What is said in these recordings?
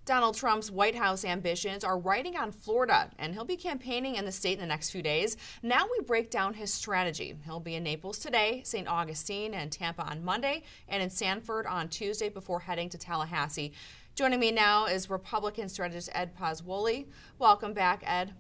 Donald Trump's White House ambitions are riding on Florida, and he'll be campaigning in the state in the next few days. Now we break down his strategy. He'll be in Naples today, St. Augustine and Tampa on Monday, and in Sanford on Tuesday before heading to Tallahassee. Joining me now is Republican strategist Ed Pozzuoli. Welcome back, Ed.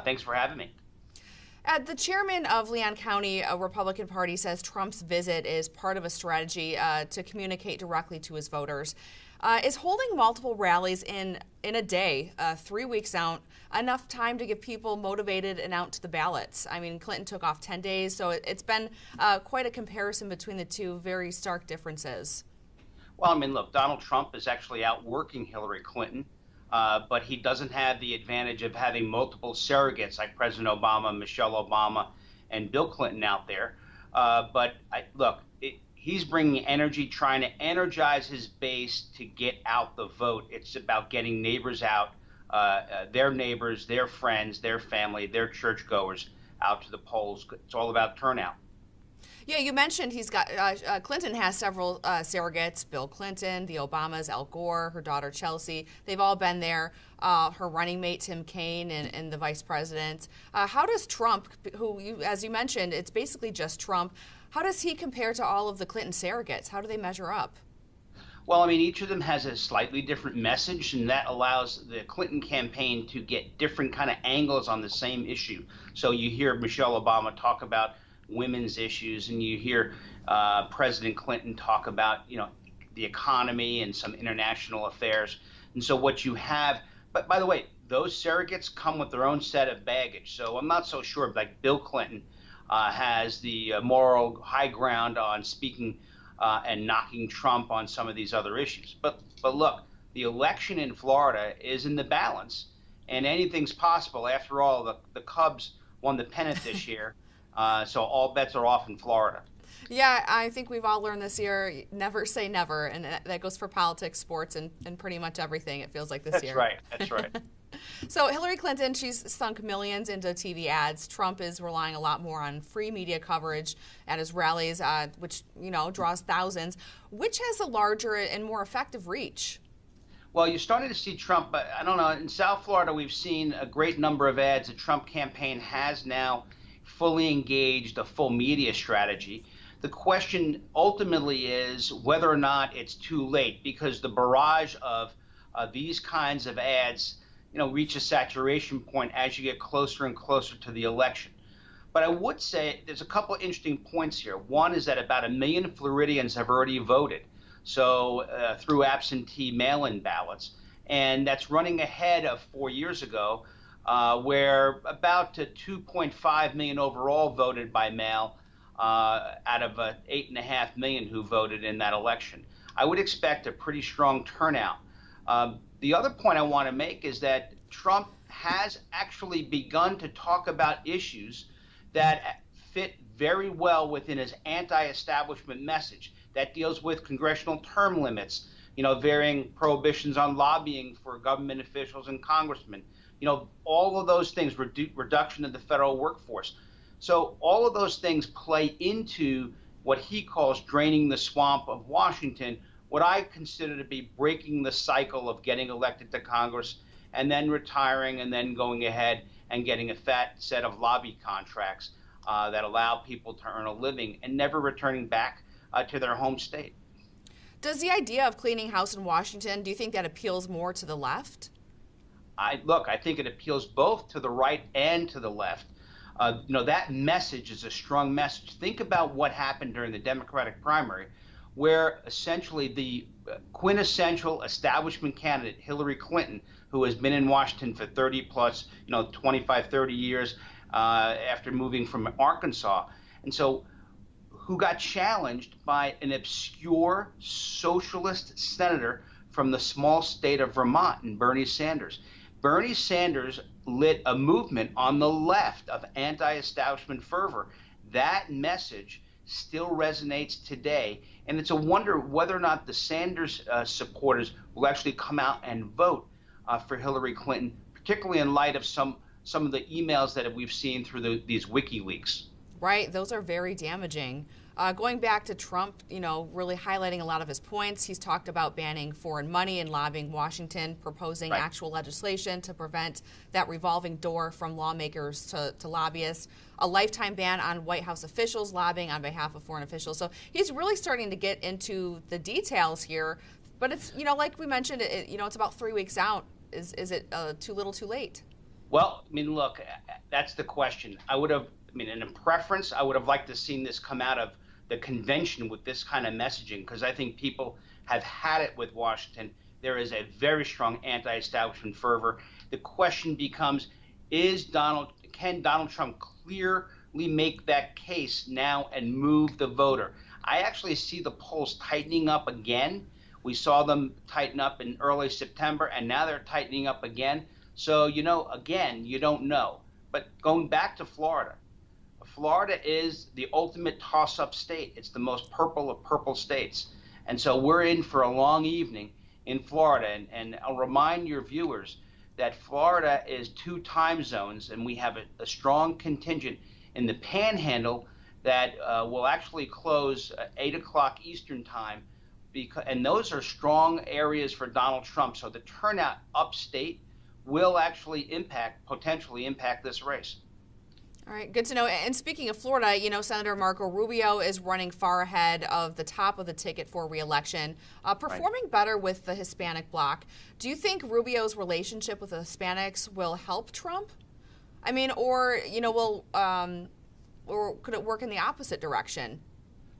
Thanks for having me. Ed, the chairman of Leon County Republican Party says Trump's visit is part of a strategy to communicate directly to his voters. Is holding multiple rallies in a day, 3 weeks out, enough time to get people motivated and out to the ballots? I mean, Clinton took off 10 days, so it's been quite a comparison between the two very stark differences. Well, I mean, look, Donald Trump is actually outworking Hillary Clinton, but he doesn't have the advantage of having multiple surrogates like President Obama, Michelle Obama, and Bill Clinton out there. He's bringing energy, trying to energize his base to get out the vote. It's about getting neighbors out, their neighbors, their friends, their family, their churchgoers out to the polls. It's all about turnout. Yeah, you mentioned he's got Clinton has several surrogates: Bill Clinton, the Obamas, Al Gore, her daughter Chelsea. They've all been there. Her running mate Tim Kaine and the vice president. How does Trump, as you mentioned, it's basically just Trump. How does he compare to all of the Clinton surrogates? How do they measure up? Well, I mean, each of them has a slightly different message, and that allows the Clinton campaign to get different kind of angles on the same issue. So you hear Michelle Obama talk about women's issues, and you hear President Clinton talk about, the economy and some international affairs. And so what you have, but by the way, those surrogates come with their own set of baggage. So I'm not so sure, like Bill Clinton has the moral high ground on speaking and knocking Trump on some of these other issues. But look, the election in Florida is in the balance, and anything's possible. After all, the Cubs won the pennant this year, so all bets are off in Florida. Yeah, I think we've all learned this year, never say never, and that goes for politics, sports, and pretty much everything, it feels like this year. That's right. So Hillary Clinton, she's sunk millions into TV ads. Trump is relying a lot more on free media coverage at his rallies, which, draws thousands. Which has a larger and more effective reach? Well, you're starting to see Trump, I don't know, in South Florida, we've seen a great number of ads. The Trump campaign has now fully engaged a full media strategy. The question ultimately is whether or not it's too late, because the barrage of these kinds of ads reach a saturation point as you get closer and closer to the election. But I would say there's a couple of interesting points here. One is that about 1 million Floridians have already voted, so through absentee mail-in ballots, and that's running ahead of 4 years ago, where about 2.5 million overall voted by mail out of 8.5 million who voted in that election. I would expect a pretty strong turnout. The other point I want to make is that Trump has actually begun to talk about issues that fit very well within his anti-establishment message that deals with congressional term limits, varying prohibitions on lobbying for government officials and congressmen, all of those things, reduction of the federal workforce. So all of those things play into what he calls draining the swamp of Washington, what I consider to be breaking the cycle of getting elected to Congress and then retiring and then going ahead and getting a fat set of lobby contracts that allow people to earn a living and never returning back to their home state. Does the idea of cleaning house in Washington, do you think that appeals more to the left? I think it appeals both to the right and to the left. That message is a strong message. Think about what happened during the Democratic primary, where essentially the quintessential establishment candidate, Hillary Clinton, who has been in Washington for 25, 30 years after moving from Arkansas, and so who got challenged by an obscure socialist senator from the small state of Vermont, and Bernie Sanders. Bernie Sanders lit a movement on the left of anti-establishment fervor. That message still resonates today, and it's a wonder whether or not the Sanders supporters will actually come out and vote for Hillary Clinton, particularly in light of some of the emails that we've seen through these WikiLeaks. Right, those are very damaging. Going back to Trump, really highlighting a lot of his points, he's talked about banning foreign money and lobbying Washington, proposing Right. actual legislation to prevent that revolving door from lawmakers to lobbyists, a lifetime ban on White House officials lobbying on behalf of foreign officials. So he's really starting to get into the details here. But it's, like we mentioned, it's about 3 weeks out. Is it too little, too late? Well, I mean, look, that's the question. In a preference, I would have liked to have seen this come out of the convention with this kind of messaging, because I think people have had it with Washington. There is a very strong anti-establishment fervor. The question becomes, can Donald Trump clearly make that case now and move the voter? I actually see the polls tightening up again. We saw them tighten up in early September, and now they're tightening up again. So, again, you don't know. But going back to Florida, Florida is the ultimate toss-up state. It's the most purple of purple states. And so we're in for a long evening in Florida. And I'll remind your viewers that Florida is 2 time zones, and we have a strong contingent in the Panhandle that will actually close at 8 o'clock Eastern time. And those are strong areas for Donald Trump. So the turnout upstate will actually potentially impact this race. All right, good to know. And speaking of Florida, Senator Marco Rubio is running far ahead of the top of the ticket for re-election, performing better with the Hispanic bloc. Do you think Rubio's relationship with the Hispanics will help Trump? Or could it work in the opposite direction?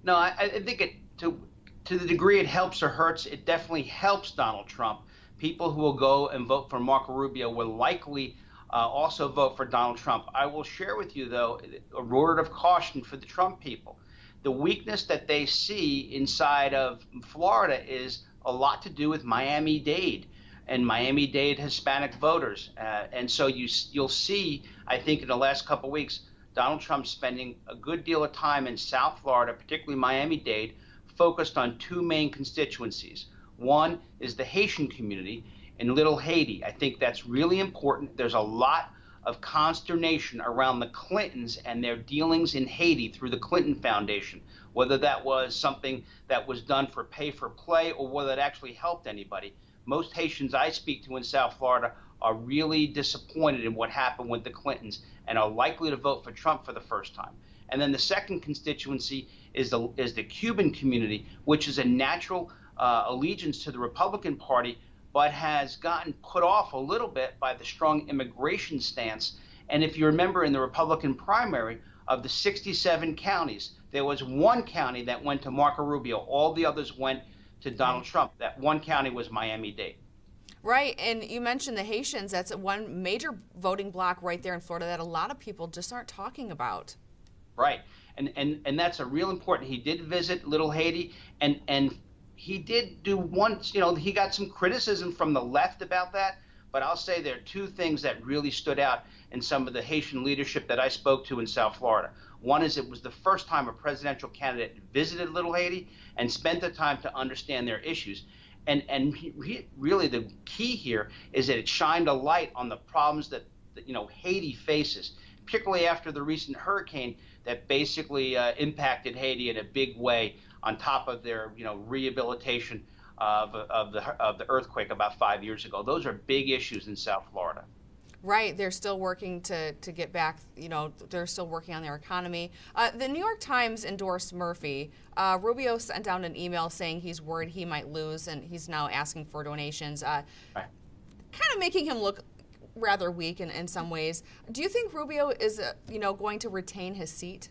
No, I think to the degree it helps or hurts, it definitely helps Donald Trump. People who will go and vote for Marco Rubio will likely also vote for Donald Trump. I will share with you, though, a word of caution for the Trump people. The weakness that they see inside of Florida is a lot to do with Miami-Dade and Miami-Dade Hispanic voters. And so you'll see, I think, in the last couple of weeks, Donald Trump spending a good deal of time in South Florida, particularly Miami-Dade, focused on 2 main constituencies. One is the Haitian community in Little Haiti. I think that's really important. There's a lot of consternation around the Clintons and their dealings in Haiti through the Clinton Foundation, whether that was something that was done for pay for play or whether it actually helped anybody. Most Haitians I speak to in South Florida are really disappointed in what happened with the Clintons and are likely to vote for Trump for the first time. And then the second constituency is the Cuban community, which is a natural allegiance to the Republican Party, but has gotten put off a little bit by the strong immigration stance. And if you remember, in the Republican primary, of the 67 counties, there was 1 county that went to Marco Rubio. All the others went to Donald Trump. That 1 county was Miami-Dade. Right, and you mentioned the Haitians. That's one major voting bloc right there in Florida that a lot of people just aren't talking about. Right, and that's a real important. He did visit Little Haiti, and he did do once, he got some criticism from the left about that, but I'll say there are 2 things that really stood out in some of the Haitian leadership that I spoke to in South Florida. One is it was the first time a presidential candidate visited Little Haiti and spent the time to understand their issues. And really the key here is that it shined a light on the problems that Haiti faces, particularly after the recent hurricane that basically impacted Haiti in a big way, on top of their rehabilitation of the earthquake about 5 years ago. Those are big issues in South Florida. Right, they're still working to get back, they're still working on their economy. The New York Times endorsed Murphy. Rubio sent out an email saying he's worried he might lose, and he's now asking for donations, Right. kind of making him look rather weak in some ways. Do you think Rubio is, going to retain his seat?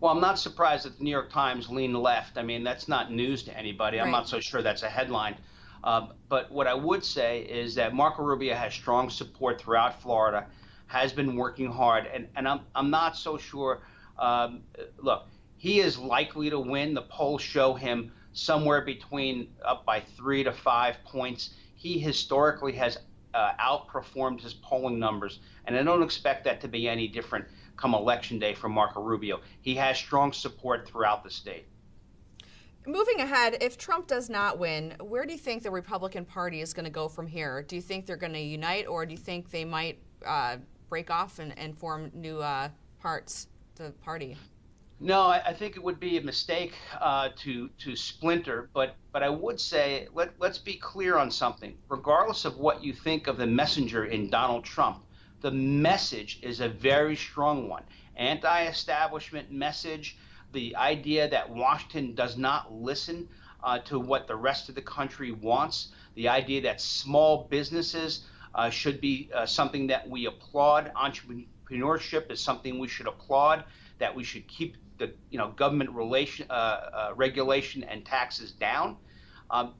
Well, I'm not surprised that the New York Times leaned left. I mean, that's not news to anybody. Right. I'm not so sure that's a headline. But what I would say is that Marco Rubio has strong support throughout Florida, has been working hard, and I'm not so sure. Look, he is likely to win. The polls show him somewhere between up by 3 to 5 points. He historically has outperformed his polling numbers, and I don't expect that to be any different come Election Day for Marco Rubio. He has strong support throughout the state. Moving ahead, if Trump does not win, where do you think the Republican Party is going to go from here? Do you think they're going to unite, or do you think they might break off and form new parts the party? No, I think it would be a mistake to splinter, but I would say let's be clear on something. Regardless of what you think of the messenger in Donald Trump, the message is a very strong one. Anti-establishment message, the idea that Washington does not listen to what the rest of the country wants, the idea that small businesses should be something that we applaud, entrepreneurship is something we should applaud, that we should keep the government regulation and taxes down.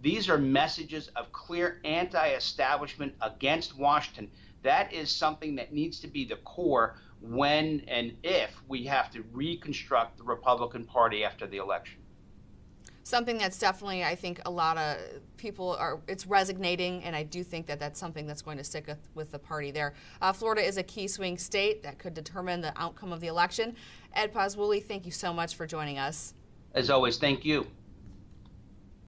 These are messages of clear anti-establishment against Washington. That is something that needs to be the core when and if we have to reconstruct the Republican Party after the election. Something that's definitely, I think, a lot of people it's resonating, and I do think that that's something that's going to stick with the party there. Florida is a key swing state that could determine the outcome of the election. Ed Pozzuoli, thank you so much for joining us. As always, thank you.